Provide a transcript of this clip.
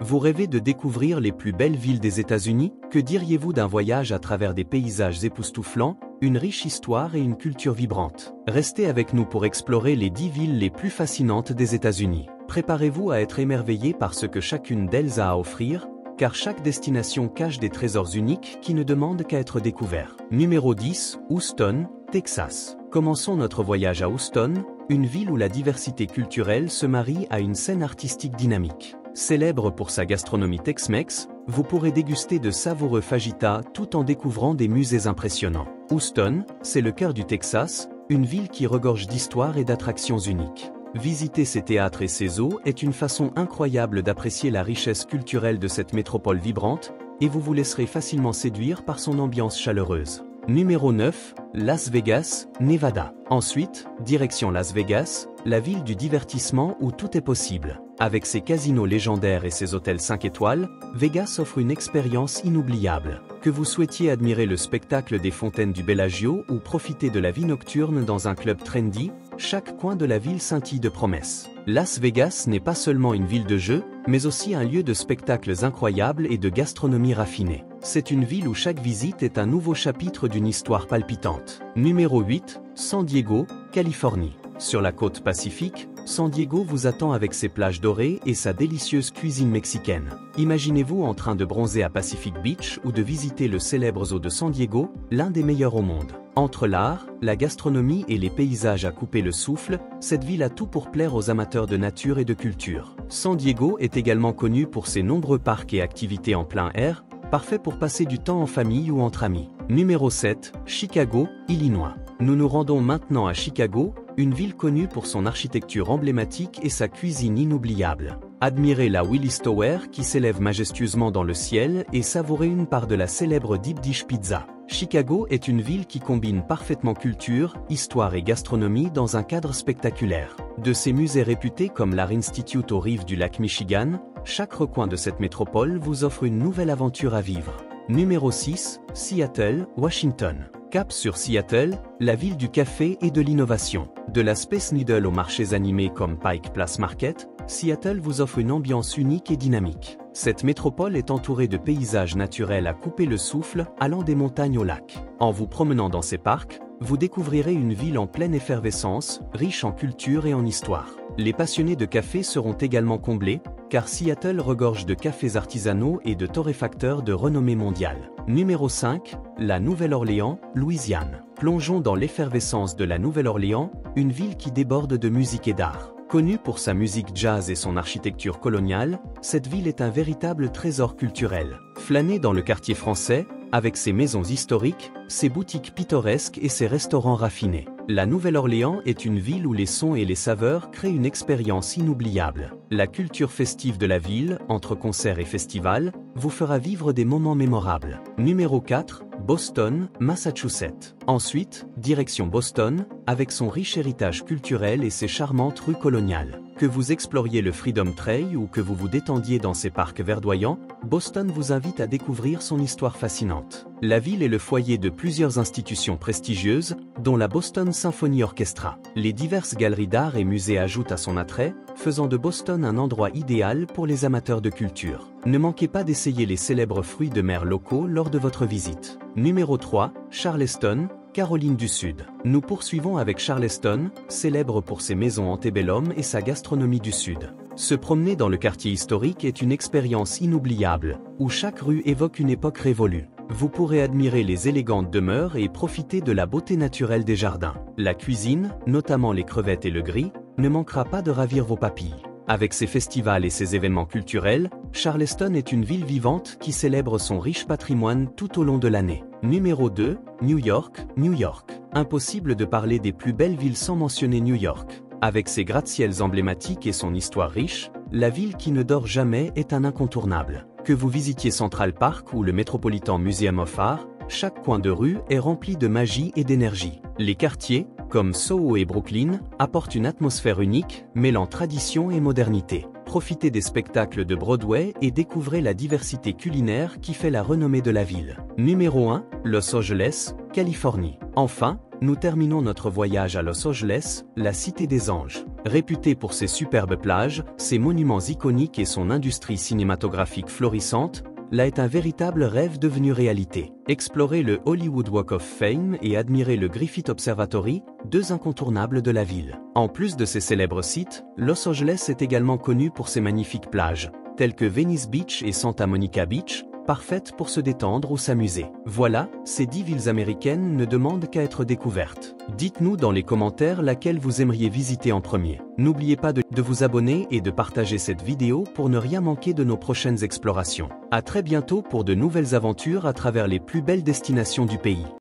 Vous rêvez de découvrir les plus belles villes des États-Unis? Que diriez-vous d'un voyage à travers des paysages époustouflants, une riche histoire et une culture vibrante? Restez avec nous pour explorer les 10 villes les plus fascinantes des États-Unis. Préparez-vous à être émerveillé par ce que chacune d'elles a à offrir, car chaque destination cache des trésors uniques qui ne demandent qu'à être découverts. Numéro 10, Houston, Texas. Commençons notre voyage à Houston, une ville où la diversité culturelle se marie à une scène artistique dynamique. Célèbre pour sa gastronomie Tex-Mex, vous pourrez déguster de savoureux fajitas tout en découvrant des musées impressionnants. Houston, c'est le cœur du Texas, une ville qui regorge d'histoires et d'attractions uniques. Visiter ses théâtres et ses eaux est une façon incroyable d'apprécier la richesse culturelle de cette métropole vibrante, et vous vous laisserez facilement séduire par son ambiance chaleureuse. Numéro 9, Las Vegas, Nevada. Ensuite, direction Las Vegas, la ville du divertissement où tout est possible. Avec ses casinos légendaires et ses hôtels 5 étoiles, Vegas offre une expérience inoubliable. Que vous souhaitiez admirer le spectacle des fontaines du Bellagio ou profiter de la vie nocturne dans un club trendy, chaque coin de la ville scintille de promesses. Las Vegas n'est pas seulement une ville de jeux, mais aussi un lieu de spectacles incroyables et de gastronomie raffinée. C'est une ville où chaque visite est un nouveau chapitre d'une histoire palpitante. Numéro 8, San Diego, Californie. Sur la côte Pacifique, San Diego vous attend avec ses plages dorées et sa délicieuse cuisine mexicaine. Imaginez-vous en train de bronzer à Pacific Beach ou de visiter le célèbre zoo de San Diego, l'un des meilleurs au monde. Entre l'art, la gastronomie et les paysages à couper le souffle, cette ville a tout pour plaire aux amateurs de nature et de culture. San Diego est également connu pour ses nombreux parcs et activités en plein air, parfait pour passer du temps en famille ou entre amis. Numéro 7, Chicago, Illinois. Nous nous rendons maintenant à Chicago, une ville connue pour son architecture emblématique et sa cuisine inoubliable. Admirez la Willis Tower qui s'élève majestueusement dans le ciel et savourez une part de la célèbre Deep Dish Pizza. Chicago est une ville qui combine parfaitement culture, histoire et gastronomie dans un cadre spectaculaire. De ses musées réputés comme l'Art Institute aux rives du lac Michigan, chaque recoin de cette métropole vous offre une nouvelle aventure à vivre. Numéro 6, Seattle, Washington. Cap sur Seattle, la ville du café et de l'innovation. De la Space Needle aux marchés animés comme Pike Place Market, Seattle vous offre une ambiance unique et dynamique. Cette métropole est entourée de paysages naturels à couper le souffle, allant des montagnes aux lacs. En vous promenant dans ces parcs, vous découvrirez une ville en pleine effervescence, riche en culture et en histoire. Les passionnés de café seront également comblés, car Seattle regorge de cafés artisanaux et de torréfacteurs de renommée mondiale. Numéro 5, la Nouvelle-Orléans, Louisiane. Plongeons dans l'effervescence de la Nouvelle-Orléans, une ville qui déborde de musique et d'art. Connue pour sa musique jazz et son architecture coloniale, cette ville est un véritable trésor culturel. Flânez dans le quartier français, avec ses maisons historiques, ses boutiques pittoresques et ses restaurants raffinés. La Nouvelle-Orléans est une ville où les sons et les saveurs créent une expérience inoubliable. La culture festive de la ville, entre concerts et festivals, vous fera vivre des moments mémorables. Numéro 4, Boston, Massachusetts. Ensuite, direction Boston, avec son riche héritage culturel et ses charmantes rues coloniales. Que vous exploriez le Freedom Trail ou que vous vous détendiez dans ses parcs verdoyants, Boston vous invite à découvrir son histoire fascinante. La ville est le foyer de plusieurs institutions prestigieuses, dont la Boston Symphony Orchestra. Les diverses galeries d'art et musées ajoutent à son attrait, faisant de Boston un endroit idéal pour les amateurs de culture. Ne manquez pas d'essayer les célèbres fruits de mer locaux lors de votre visite. Numéro 3, Charleston, Caroline du Sud. Nous poursuivons avec Charleston, célèbre pour ses maisons antebellum et sa gastronomie du Sud. Se promener dans le quartier historique est une expérience inoubliable, où chaque rue évoque une époque révolue. Vous pourrez admirer les élégantes demeures et profiter de la beauté naturelle des jardins. La cuisine, notamment les crevettes et le gris, ne manquera pas de ravir vos papilles. Avec ses festivals et ses événements culturels, Charleston est une ville vivante qui célèbre son riche patrimoine tout au long de l'année. Numéro 2, New York, New York. Impossible de parler des plus belles villes sans mentionner New York. Avec ses gratte-ciels emblématiques et son histoire riche, la ville qui ne dort jamais est un incontournable. Que vous visitiez Central Park ou le Metropolitan Museum of Art, chaque coin de rue est rempli de magie et d'énergie. Les quartiers, comme Soho et Brooklyn, apportent une atmosphère unique, mêlant tradition et modernité. Profitez des spectacles de Broadway et découvrez la diversité culinaire qui fait la renommée de la ville. Numéro 1, Los Angeles, Californie. Enfin, nous terminons notre voyage à Los Angeles, la cité des anges. Réputée pour ses superbes plages, ses monuments iconiques et son industrie cinématographique florissante, là est un véritable rêve devenu réalité. Explorer le Hollywood Walk of Fame et admirer le Griffith Observatory, deux incontournables de la ville. En plus de ces célèbres sites, Los Angeles est également connu pour ses magnifiques plages, telles que Venice Beach et Santa Monica Beach, parfaites pour se détendre ou s'amuser. Voilà, ces 10 villes américaines ne demandent qu'à être découvertes. Dites-nous dans les commentaires laquelle vous aimeriez visiter en premier. N'oubliez pas de vous abonner et de partager cette vidéo pour ne rien manquer de nos prochaines explorations. À très bientôt pour de nouvelles aventures à travers les plus belles destinations du pays.